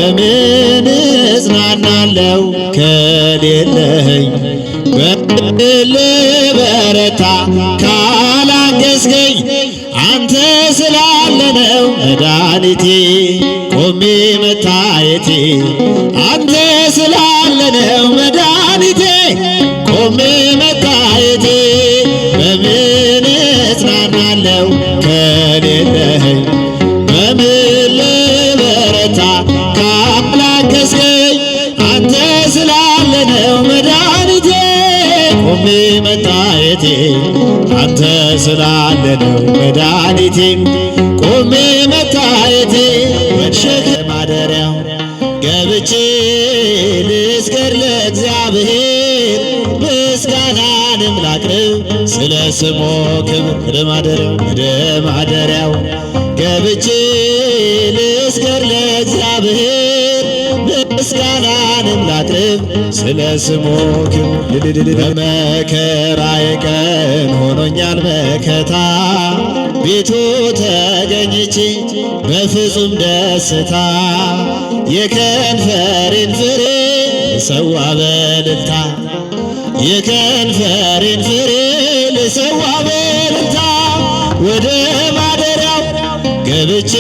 በምን እጽናናለሁ ከሌለኸኝ? በምን ልበረታ ካላገዝከኝ? አንተ ስላለ ነው መድኃኒቴ ቆሜ መታየቴ። አንተ ስላለ ነው መድኃኒቴ ቆሜ መታየቴ። በምን እጽናናለሁ ከሌለኸኝ? በምን ልበረታ ካላገዝከኝ? አንተ ስላለ ነው መድኃኒቴ ቆሜ መታየቴ። አንተ ስላለ ነው መድኃኒቴ ቆሜ መታየቴ። በሸክም ማደሪያው ገብቼ ልስገድ ለእግዚአብሔር፣ ምስጋናንም ላቅርብ ስለ ስሙ ክብር። ወደ ማደሪያው ገብቼ ልስገድ ለእግዚአብሔር፣ ምስጋናንም ላቅርብ ስለ ስሙ ክብር። በመከራዬ ቀን ሆኖኛል መከታ፣ ቤቱ ተገኝቼ በፍጹም ደስታ። የከንፈሬን ፍሬ ልሰዋ በእልልታ፣ የከንፈሬን ፍሬ ልሰዋ በእልልታ። ወደ ማደሪያው ገብቼ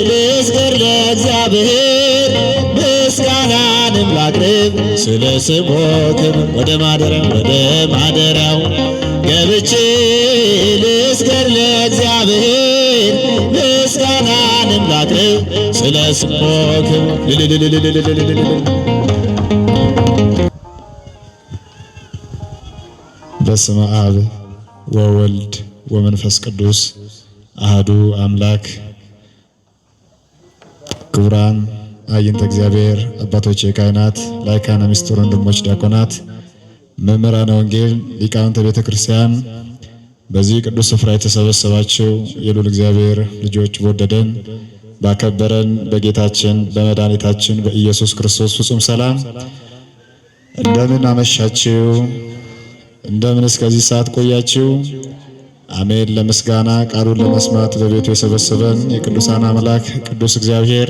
ልስገድ ለእግዚአብሔር፣ ምስጋናንም ላቅርብ ስለ ስሙ ክብር። ወደ ማደሪያው ገብቼ ልስገድ ለእግዚአብሔር፣ ምስጋናንም ላቅርብ ስለ ስሙ ክብር። በስመ አብ ወወልድ ወመንፈስ ቅዱስ አህዱ አምላክ። ክቡራን አይንተ እግዚአብሔር አባቶች፣ ካህናት፣ ላይካነ ምስጢር ወንድሞች፣ ዲያቆናት፣ መምህራነ ወንጌል፣ ሊቃውንተ ቤተ ክርስቲያን፣ በዚህ ቅዱስ ስፍራ የተሰበሰባችሁ የልዑል እግዚአብሔር ልጆች፣ በወደደን ባከበረን በጌታችን በመድኃኒታችን በኢየሱስ ክርስቶስ ፍጹም ሰላም እንደምን አመሻችሁ? እንደምን እስከዚህ ሰዓት ቆያችሁ? አሜን። ለምስጋና ቃሉን ለመስማት በቤቱ የሰበሰበን የቅዱሳን አምላክ ቅዱስ እግዚአብሔር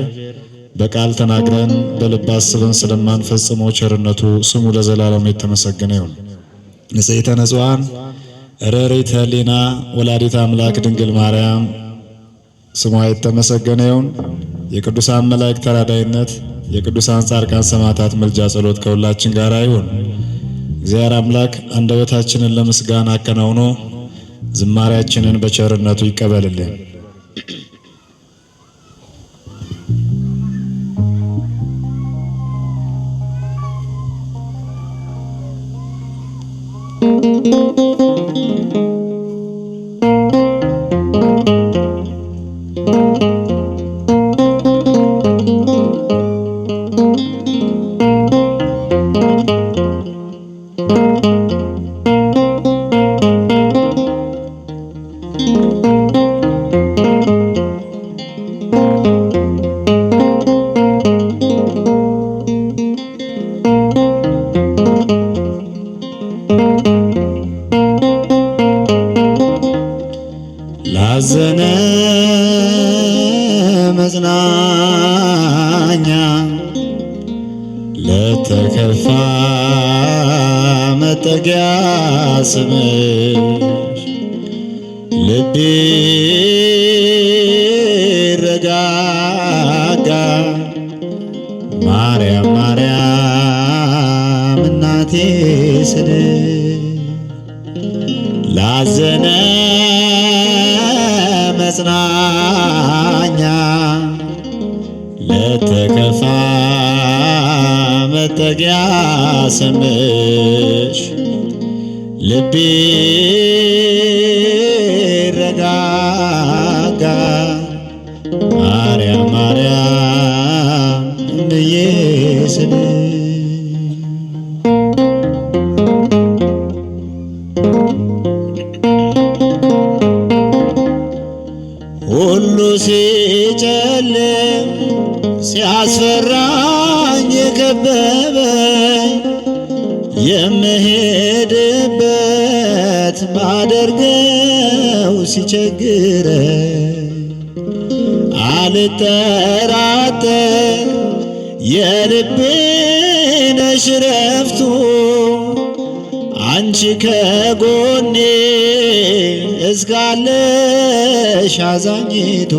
በቃል ተናግረን በልብ አስበን ስለማንፈጽመው ቸርነቱ ስሙ ለዘላለም የተመሰገነ ይሁን። ንጽሕተ ንጹሐን ርኅርኅተ ሕሊና ወላዲተ አምላክ ድንግል ማርያም ስሟ የተመሰገነ ይሁን። የቅዱሳን መላእክት ተራዳይነት፣ የቅዱሳን ጻድቃን ሰማዕታት ምልጃ ጸሎት ከሁላችን ጋር ይሁን። እግዚአብሔር አምላክ አንደበታችንን ለምስጋና አከናውኖ ዝማሬያችንን በቸርነቱ ይቀበልልን። ላዘነ መጽናኛ፣ ለተከፋ መጠጊያ ስምሽ ልቤ ረጋጋ። ማርያም ማርያም እናቴ ስል ላዘነ መጽናኛ፣ ለተከፋ መጠጊያ ስምሽ ልቤ ረጋጋ። ማርያም ማርያም እንዬ ስል ሁሉ ሲጨልም ሲያስፈራኝ የከበበኝ የምሄድበት ማደርገው ሲቸግረኝ አልጠራጠር የልቤ ነሽ ረፍቱ አንቺ ከጎኔ እስካለሽ አዛኝቱ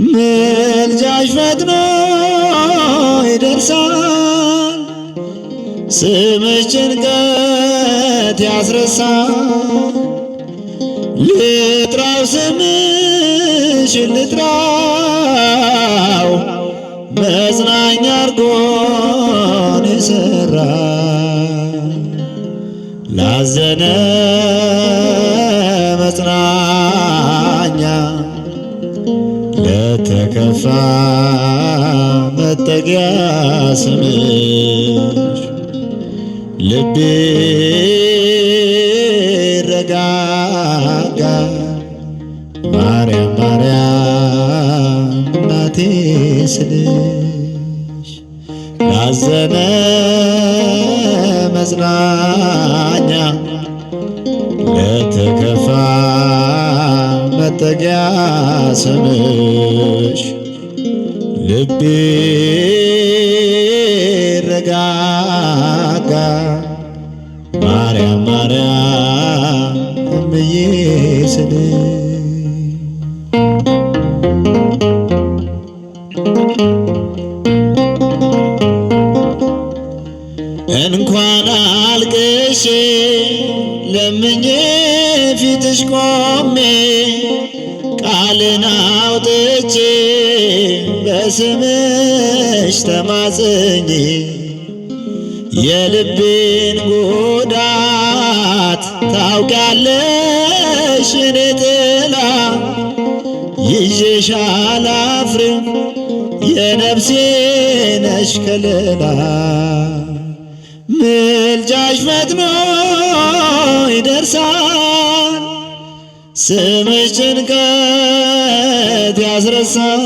ምልጃሽ ፈጥኖ ይደርሳል ስምሽ ጭንቀት ያስረሳል ልጥራው ስምሽን ልጥራው መጽናኛ አርጎን የሠራ ላዘነ መጽናኛ ለተከፋ መጠጊያ ስምሽ ልቤ ረጋጋ ማርያም ማርያም እናቴ ስልሽ ላዘነ መጽናኛ ለተከፋ መጠጊያ ስምሽ ልቤ ረጋጋ ማርያም ማርያም እምዬ ስልሽ እንኳን አልቅሼ ለምኜ ፊትሽ ቆሜ ቃልን አውጥቼ በስምሽ ተማጽኜ የልቤን ጉዳት ታውቂያለሽ እኔ ጥላ ይዤሽ አላፍርም የነፍሴ ነሽ ከለላ ምልጃሽ ፈጥኖ ይደርሳል ስምሽ ጭንቀት ያስረሳል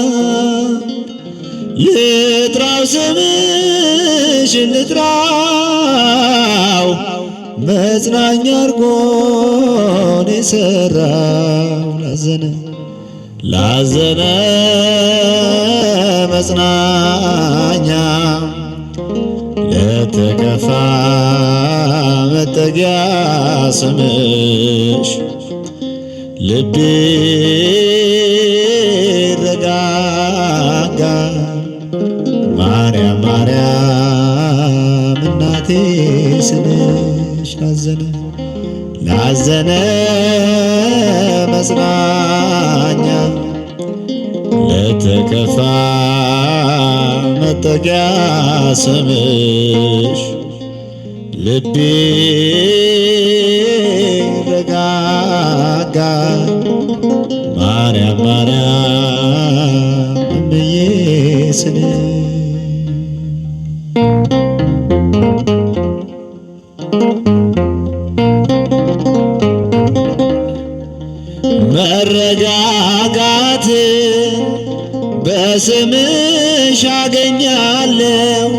ልጥራው ስምሽን ልጥራው መጽናኛ አርጎን የሠራው ላዘነ መጽናኛ ለተከፋ መጠጊያ ስምሽ ልቤ ረጋጋ ማርያም ማርያም እናቴ ስልሽ ላዘነ መጽናኛ ለተከፋ መጠጊያ ስምሽ ልቤ ረጋጋ ማርያም ማርያም እምዬ ስልሽ መረጋጋት በስምሽ አገኛለሁ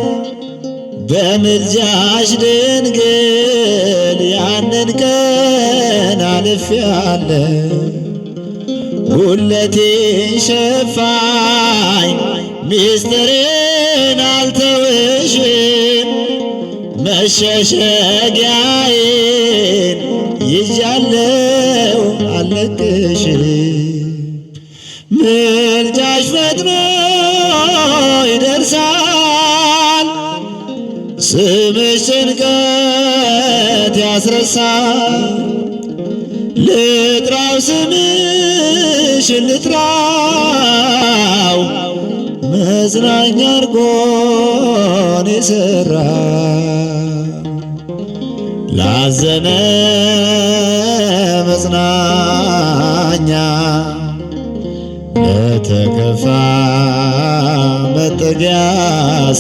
በምልጃሽ ድንግል ያንን ቀን አልፌአለሁ ጉለቴን ሸፋኝ ሚስጥሬን አልተውሽም መሸሸጊያዬን ይዣለሁ አልለቅሽም ምልጃሽ ፈጥኖ ይደርሳል ስምሽ ጭንቀት ያስረሳል ልጥራው ስምሽን ልጥራው መጽናኛ አርጎን የሠራው ላዘነ መጽናኛ ለተከፋ መጠጊያ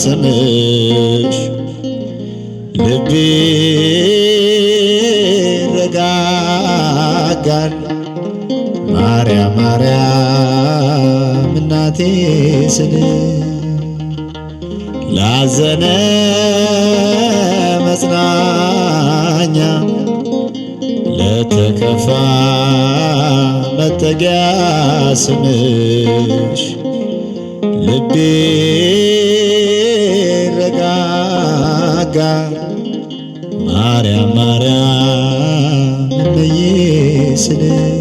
ስምሽ ልቤ ረጋጋል ማርያም ማርያም እናቴ ስልሽ ላዘነ መጽናኛ ለተከፋ መጠጊያ ስምሽ ልቤ ጋር ማርያም ማርያም እመዬ ስልሽ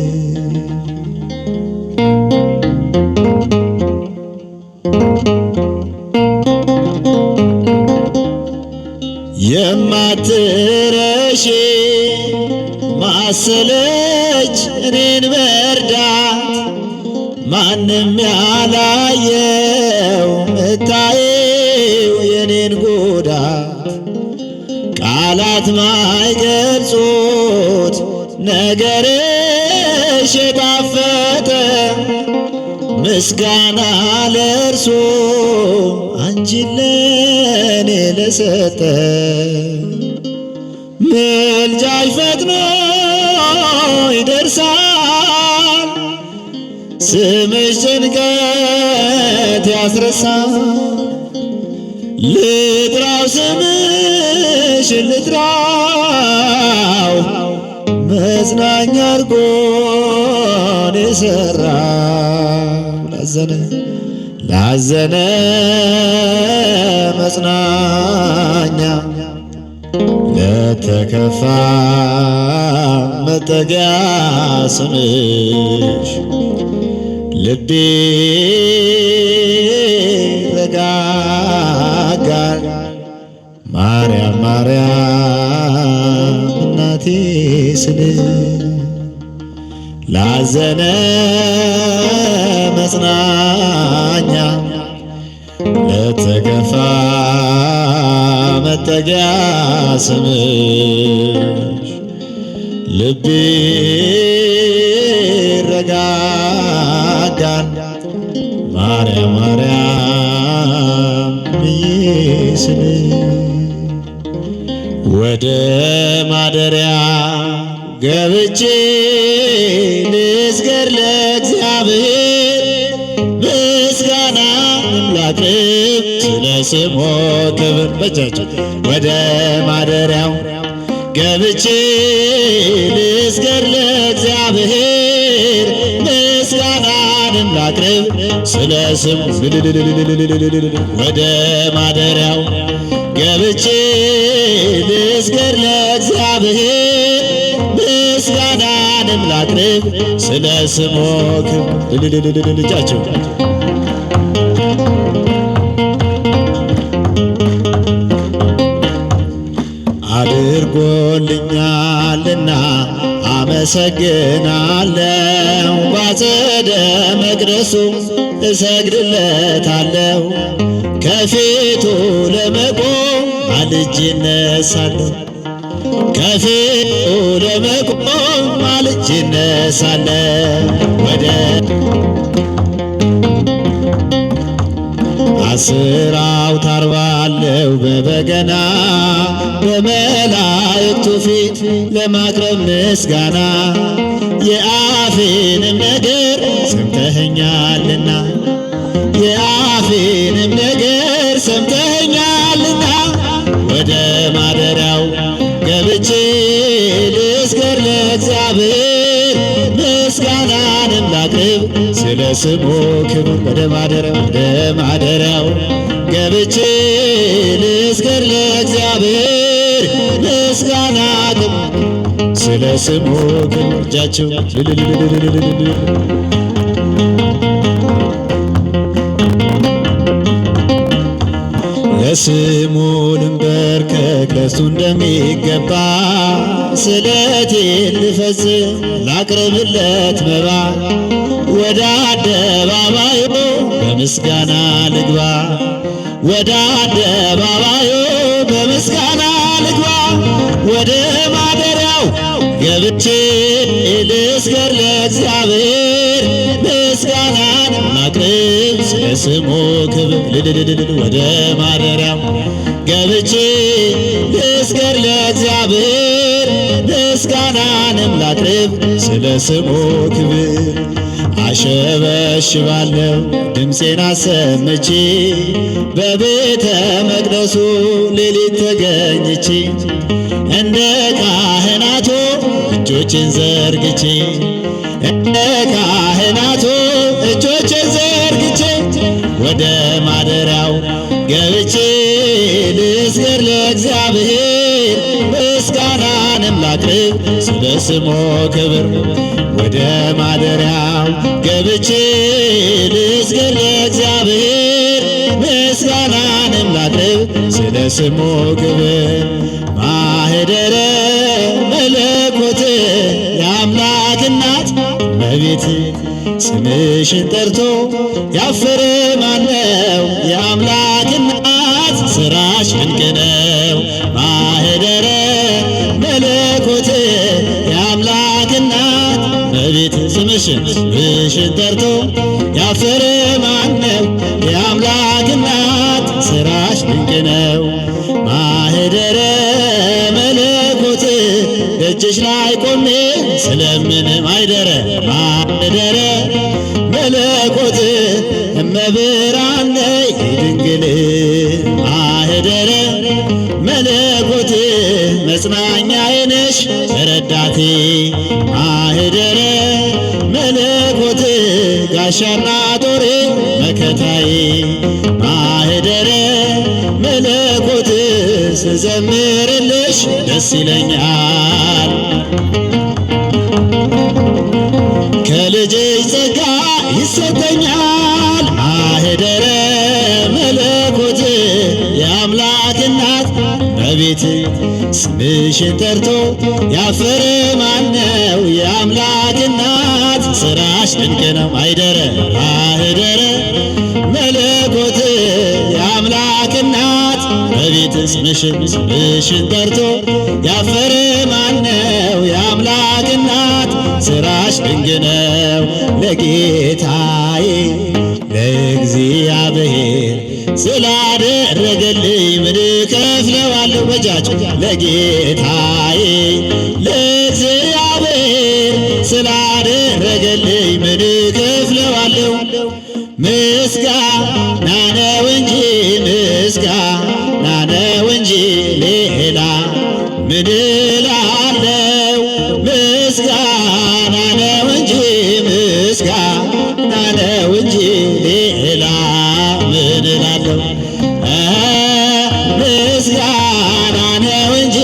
የማትረሺ ማሰለች እኔን መርዳት ማንም ያላየው እታየው የኔን ጉዳት ቃላት ማይገልጹት ነገርሽ የጣፈጠ ምስጋና ለእርሱ አንቺን ለኔ ለሰጠ ምልጃሽ ፈጥኖ ይደርሳል ስምሽ ጭንቀት ያስረሳል ልጥራው ስምሽን ልጥራው መጽናኛ አርጎን የሰራው ላዘነ መጽናኛ ለተከፋ መጠጊያ ስምሽ ልቤ ረጋጋል ማርያም ማርያም እናቴ ስልሽ ላዘነ መጽናኛ ለተከፋ መጠጊያ ስምሽ ልቤ ረጋጋል ማርያም ማርያም ብዬ ስልሽ ወደ ማደሪያ ገብቼ ልስገድ ለእግዚአብሔር ምስጋና ላቅርብ ስለ ስሙ ክብር በጃቸው ወደ ማደሪያው ገብቼ ልስገድ ለእግዚአብሔር ምስጋናንም ላቅርብ ስለ ስሙ ወደ ማደሪያው ገብቼ ልስገድ ለእግዚአብሔር ምስጋናንም ላቅርብ ስለ ስሙ ክብር ልጃቸው አድርጎልኛልና አመሰግናለሁ ባጸደ መቅደሱ እሰግድለታለሁ ከፊቱ ለመቆም ማልጄ እነሳለሁ ከፊቱ ለመቆም ማልጄ እነሳለሁ ወደ አስር አውታር ባለው በበገና በመላእክቱ ፊት ለማቅረብ ምስጋና የአፌንም ነገር ሰምተኸኛልና የአፌንም ነገር ሰምተኸኛልና ወደ ማደሪያው ገብቼ ልስገድ ለእግዚአብሔር ምስጋናንም ላቅርብ ስለ ስሙ ክብር ወደ ማደሪያው ገብቼ ልስገድ ለእግዚአብሔር ምስጋና ስለ ስሙ ክብር እጃቸው ለስሙ ልንበርከክ ለሱ እንደሚገባ ስለቴን ልፈጽም ላቅርብለት መባ ወደ አደባባዩ በምስጋና ልግባ ወደ አደባባዩ በምስጋና ልግባ ወደ ማደሪያው ገብቼ ልስገድ ለእግዚአብሔር ምስጋናን ላቅርብ ስለ ስሙ ክብር ወደ ማደሪያው ገብቼ ልስገድ ለእግዚአብሔር ምስጋናንም ላቅርብ ስለ ስሙ ክብር አሸበሽባለሁ ድምፄን አሰምቼ በቤተ መቅደሱ ሌሊት ተገኝቼ እንደ ካህናቱ እጆቼን ዘርግቼ እንደ ካህናቱ እጆቼን ዘርግቼ ወደ ማደሪያው ገብቼ ልስገድ ለእግዚአብሔር ምስጋናንም ላቅርብ ስለ ስሙ ክብር። ወደ ማደሪያው ገብቼ ልስገድ ለእግዚአብሔር ምስጋናንም ላቅርብ ስለ ስሙ ክብር። ማኅደረ መለኮት የአምላክ እናት እመቤት ስምሽን ጠርቶ ያፈረ ማነው? የአምላክ እናት ሥራሽ ድንቅ ነው። ማኅደረ መለኮት የአምላክ እናት እመቤት ስምሽን ጠርቶ ያፈረ ማነው? የአምላክ እናት ሥራሽ ድንቅ ነው። ማኅደረ መለኮት ደጅሽ ላይ ቆሜ ስለምን ማኅደረ ማኅደረ መለኮት እመብርሃን ነይ ድንግል ማኅደረ መለኮት መጽናኛዬ ነሽ ረዳቴ ማኅደረ መለኮት ጋሻና ጦሬ መከታዬ ማኅደረ መለኮት ስዘምርልሽ ደስ ይለኛል። ከልጅሽ ጸጋ ይሰጠኛል። ማኅደረ መለኮት የአምላክ እናት እመቤት ስምሽን ጠርቶ ያፈረ ማነው? የአምላክ እናት ሥራሽ ድንቅ ነው። ማኅደረ ማኅደረ መለኮት የአምላክ እናት እመቤት ስምሽን ጠርቶ ያፈረ ማነው? የአምላክ እናት ሥራሽ ድንቅ ነው። ለጌታዬ ለእግዚአብሔር ስላደረገልኝ ምን እከፍለዋለሁ? በጃጅ ለጌታዬ ለእግዚአብሔር ስላደረገልኝ ምን እከፍለዋለሁ? ምስጋና ነው እንጂ ምስጋና ነው እንጂ ሌላ ምን እላለሁ? ምስጋና ነው እንጂ ምስጋና ነው እንጂ ሌላ ምን እላለሁ? ምስጋና ነው እንጂ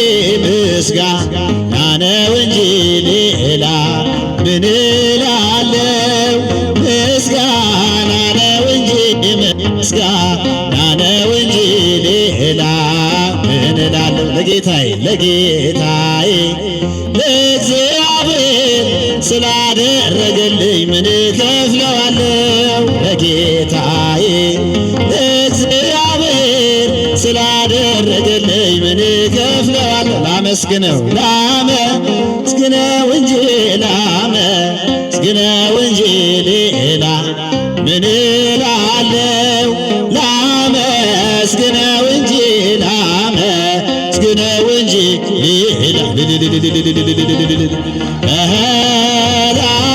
ምስጋና ነው እንጂ ሌላ ምን እላለሁ? ምስጋና ነው እንጂ ምስጋና ነው እንጂ ሌላ ምን እላለሁ? ለጌታዬ ለጌታዬ ለእግዚአብሔር ስላደረገልኝ ምን እከፍለዋለሁ? ለጌታዬ ለእግዚአብሔር ስላደረገልኝ ምን እከፍለዋለሁ? ላመስግነው ላመስግነው እንጂ ላመስግነው እንጂ ሌላ ምን እላለሁ? ላመስግነው እንጂ ላመስግነው እንጂ ሌላ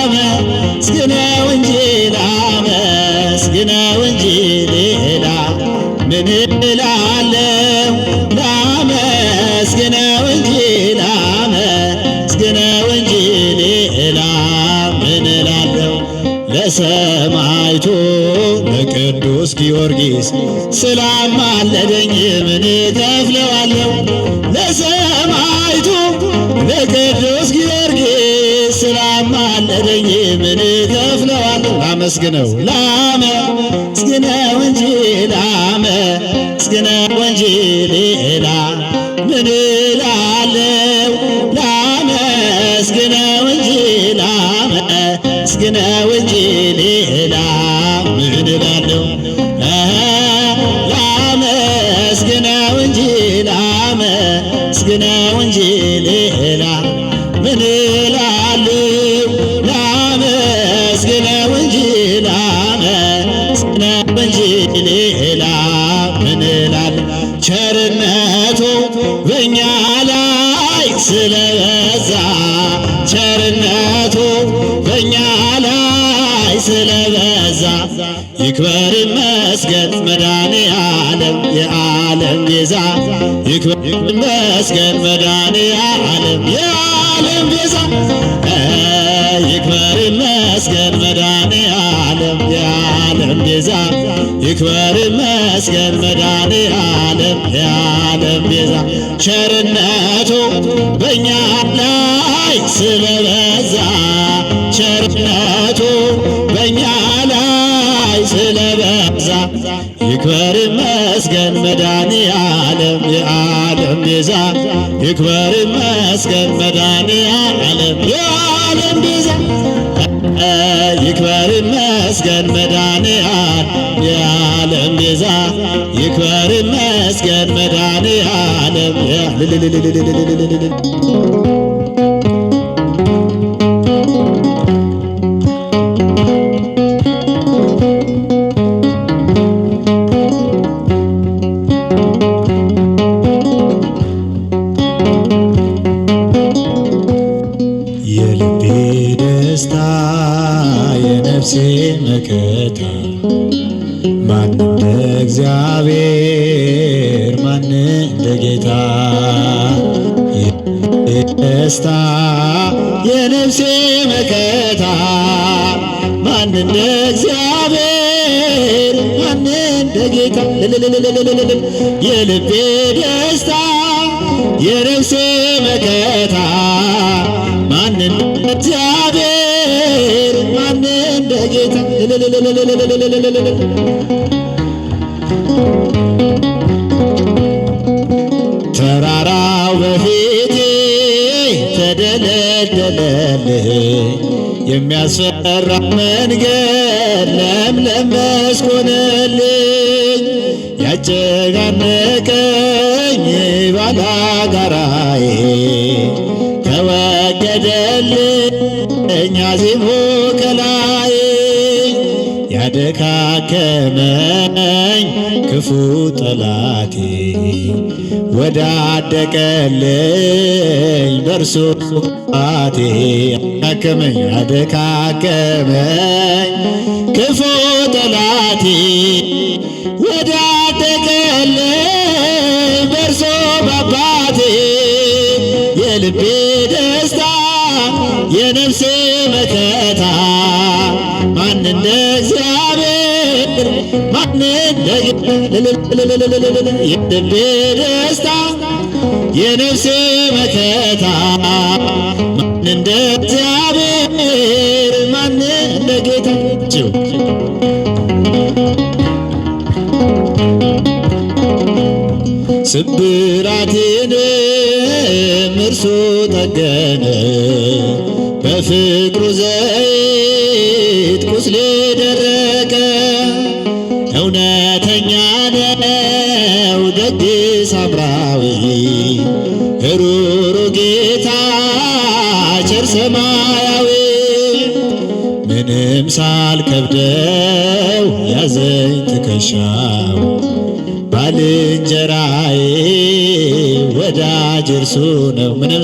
ላመስግነው እንጂ ላመስግነው እንጂ ሌላ ምን እላለሁ? ላመስግነው እንጂ ላመስግነው እንጂ ሌላ ምን እላለሁ? ለሰማዕቱ ለቅዱስ ጊዮርጊስ ስላማለደኝ ምን እከፍለዋለሁ? ለሰማዕቱ ለቅዱስ ጊዮርጊስ ስላማለደኝ ምን እከፍለዋለሁ? ላመስግነው ላመስግነው እንጂ ላመስግነው እንጂ ሌላ ምን እላለሁ? ላመስግነው እንጂ ላመስግነው እንጂ ሌላ ምን እላለሁ? ላመስግነው እንጂ ላመስግነው እንጂ ሌላ ምን እላለሁ? ላመስግነው እንጂ ላመስግነው እንጂ ሌላ ምን እላለሁ? ቸርነቱ በእኛ ላይ ስለበዛ ቸርነቱ በእኛ ላይ ስለበዛ ይክበር ይመስገን መድኃኔዓለም የዓለም ቤዛ ይክበር ይመስገን መድኃኔዓለም የዓለም ቤዛ ይክበር ይመስገን መድኃኔዓለም የዓለም ቤዛ ይክበር ይመስገን መድኃኔዓለም የዓለም ቤዛ ቸርነቱ በእኛ ላይ ስለበዛ ቸርነቱ በእኛ ላይ ስለበዛ ይክበር ይመስገን መድኃኔዓለም የዓለም ቤዛ ይክበር ይመስገን መድኃኔዓለም የዓለም ቤዛ ይክበር ይመስገን መድኃኔዓለም የዓለም ቤዛ ይክበር ይመስገን መድኃኔዓለም የልቤ ደስታ የነፍሴ መከታ ማን እንደ እግዚአብሔር ማን እንደ ጌታ ደስታ የነፍሴ መከታ ማን እንደ እግዚአብሔር ማን እንደ ጌታ የልቤ ደስታ የነፍሴ መከታ ማን እንደ እግዚአብሔር ማን እንደ ጌታ ተራራው በፊቴ ተደለደለልኝ የሚያስፈራ መንገድ ለምለም መስክ ሆነልኝ ያጨናነቀኝ ባላጋራዬ ተወገደልኝ አዚሙ ከላይ ያደካከመኝ ክፉ ጠላቴ ወዳደቀልኝ በርሱ ጣቴ ያደካከመኝ ክፉ ጠላቴ ወዳደቀልኝ በርሱ ባባቴ የልቤ ደስታ የነፍሴ መከታ ማን እንደ እግዚአብሔር ማን እንደ የልቤ ደስታ የነፍሴ መከታ ማን እንደ እግዚአብሔር ማን እንደ ጌታ ስብራቴንም እርሱ ጠገነ በፍቅሩ ዘይት ቁስሌ ደረቀ እውነተኛ ነው ደግ ሳምራዊ ሩሩ ጌታ ቸር ሰማያዊ ምንም ሳልከብደው ያዘኝ ትከሻው ባልንጀራዬ ወዳጅ እርሱ ነው ምንም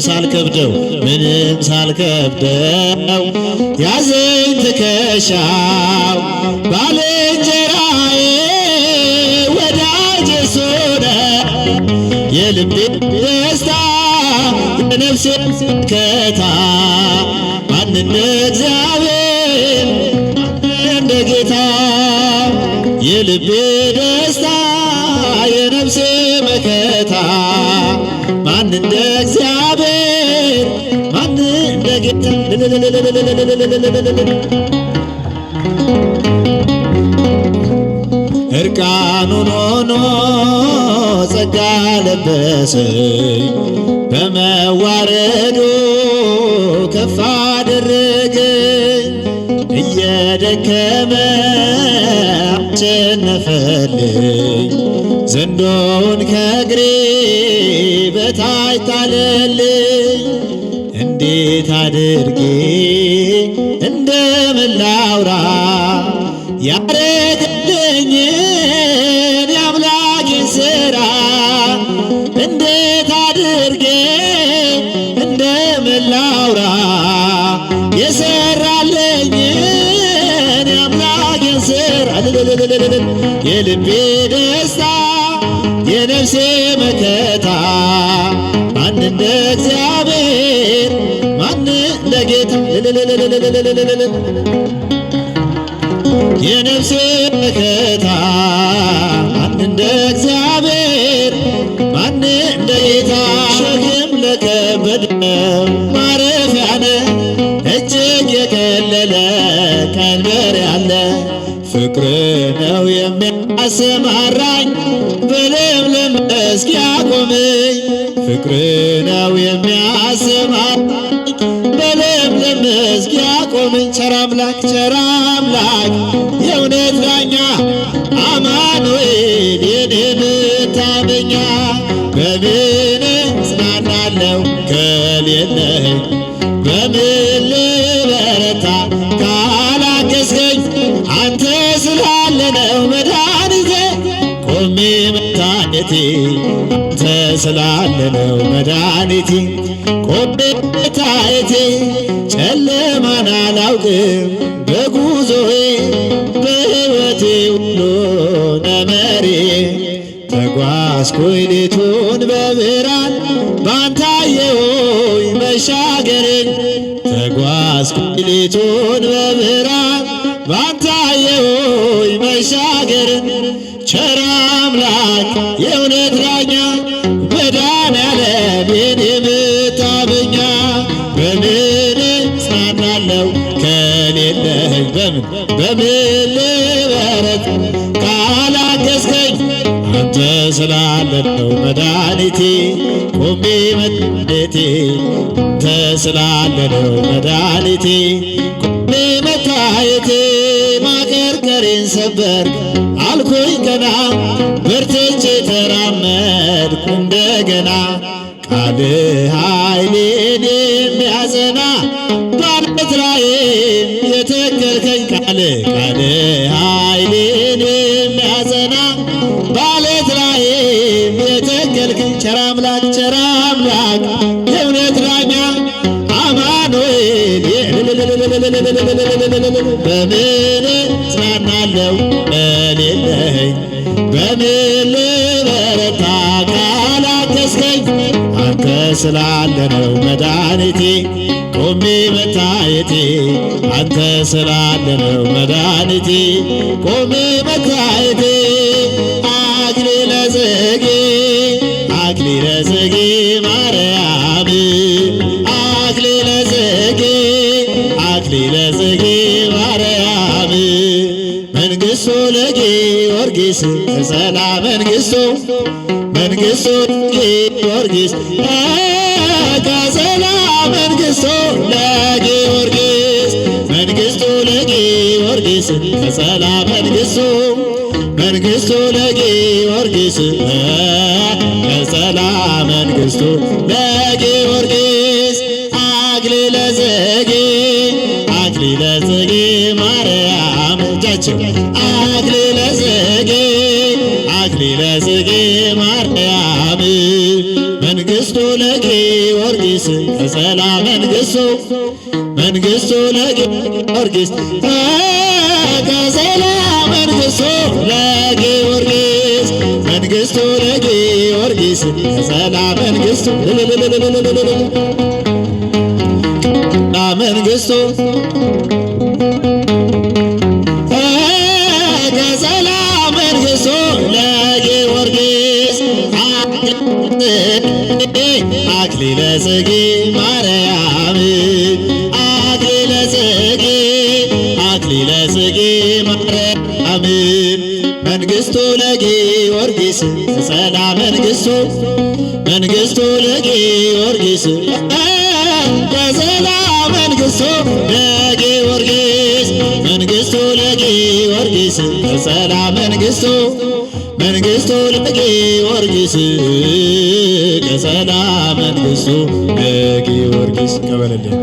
ሳልከብደው ያዘኝ ትከሻው ባልንጀራዬ ወዳጅ እርሱ ነው የልቤ ደስታ የነፍሴ መከታ ማን እንደ እግዚአብሔር ማን እንደ ጌታ የልቤ ደስታ የነፍሴ መከታ ማን እንደ እግዚአብሔር ማን እንደ ጌታ እርቃኑን ሆኖ ጸጋ ለበሰኝ በመዋረዱ ከፍ አደረገኝ እየደከመ አሸነፈልኝ ዘንዶውን ከእግሬ በታች ጣለልኝ እንዴት አድርጌ እንደምን ላውራ ያረገልኝን የአምላኬን ሥራ እንዴት አድርጌ እንደምን ላውራ የሠራልኝን የአምላኬን ሥራ የልቤ ደስታ የነፍሴ መከታ ማን እንደ እግዚአብሔር ማን እንደ ጌታ የነፍሴ መከታ ማን እንደ እግዚአብሔር ማን እንደ ጌታ ሸክም ለከበደው ማረፊያ ነህ እጅግ የቀለለ ቀንበር ያለ ፍቅር ነው የሚያሰማራኝ በለምለም መስክ ያቆመኝ ፍቅር ነው የሚያሰማራኝ በለምለም መስክ ያቆመኝ ቸር አምላክ የእውነት ዳኛ አማኑኤል የኔ መታመኛ በምን እጽናናለሁ ከሌለኝ በምን ልበረታ ካላገዝከኝ አንተ ስላለ ነው መድኃኒቴ ቆሜ መታየቴ አንተ ስላለ ነው መድኃኒቴ ቆሜ መታየቴ ጨለማን አላውቅም በጉዞዬ በሕይወቴ ሁሉ ነመሬ ተጓዝኩኝ ሌቱን በብርሃን ባንተ አየሁኝ መሻገሬን ተጓዝኩኝ ሌቱን በብርሃን ባንተ አየሁኝ መሻገሬን ቸር አምላክ የእውነት ዳኛ መድኃኔዓለም የኔ መታመኛ በምን እጽናናለሁ ከሌለኝ በምን ልበረታ ካላገዝከኝ አንተ ስላለ ነው መድኃኒቴ ቆሜ መታየቴ አንተ ስላለ ነው መድኃኒቴ ቆሜ መታየቴ ማቀርቀሬን ሰበርክ አልኩኝ ቀና በርትቼ ተራመድኩ እንደገና ቃልህ ኃይሌን የሚያጸና በዓለት ላይም የተከልከኝ ቃልህ ኃይሌን የሚያጸና በዓለት ላይም የተከልከኝ ቸር አምላክ የእውነት ዳኛ አማኑኤል በምን እጽናናለሁ በሌለኝ በምን ልበረታ ካላገዝከኝ አንተ ስላለ ነው መድኃኒቴ ቆሜ መታየቴ አንተ ስላለ ነው መድኃኒቴ ቆሜ መታየቴ አክሊለ ጽጌ ማርያም አክሊለ ጽጌ ማርያም መንግሥቱ ለጊዮርጊስ ቀጸላ መንግሥቱ ለጊዮርጊስ ቀጸላ መንግሥቱ ለጊዮርጊስ ቀጸላ መንግሥቱ ለጊዮርጊስ ቀጸላ መንግሥቱ ለጊዮርጊስ አክሊለ ጽጌ ማርያም እጃቸው አክሊለ ጽጌ ማርያም መንግሥቱ ለጊዮርጊስ ቀጸላ መንግሥቱ ለጊዮርጊስ ቀጸላ መንግሥቱ ለጊዮርጊስ ቀጸላ መንግሥቱ ቀጸላ መንግሥቱ ለጊዮርጊስ አክሊለ ጽጌ ማርያም አክሊለ ጽጌ ማርያም መንግሥቱ ለጊዮርጊስ ቀጸላ መንግሥቱ ለጊዮርጊስ ቀጸላ መንግሥቱ ለጊዮርጊስ ቀጸላ መንግሥቱ ለጊዮርጊስ ቀጸላ መንግሥቱ ለጊዮርጊስ ቀበለልኝ